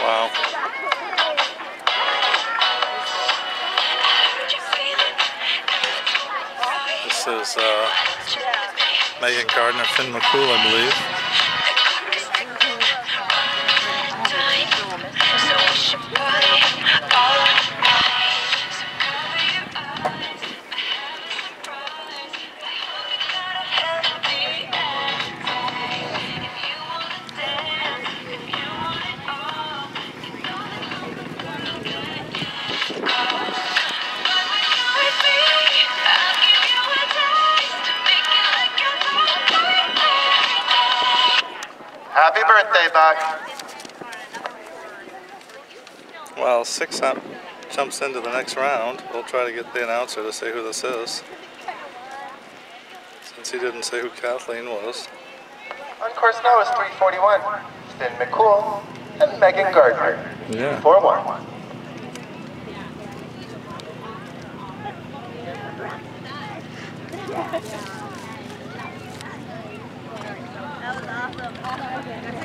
Wow. This is Megan Gardner, Finn McCool, I believe. Happy birthday, Buck. Well, 6 jumps into the next round. We'll try to get the announcer to say who this is, since he didn't say who Kathleen was. On course now is 341. Finn McCool and Megan Gardner. Yeah. 4-1. That was awesome.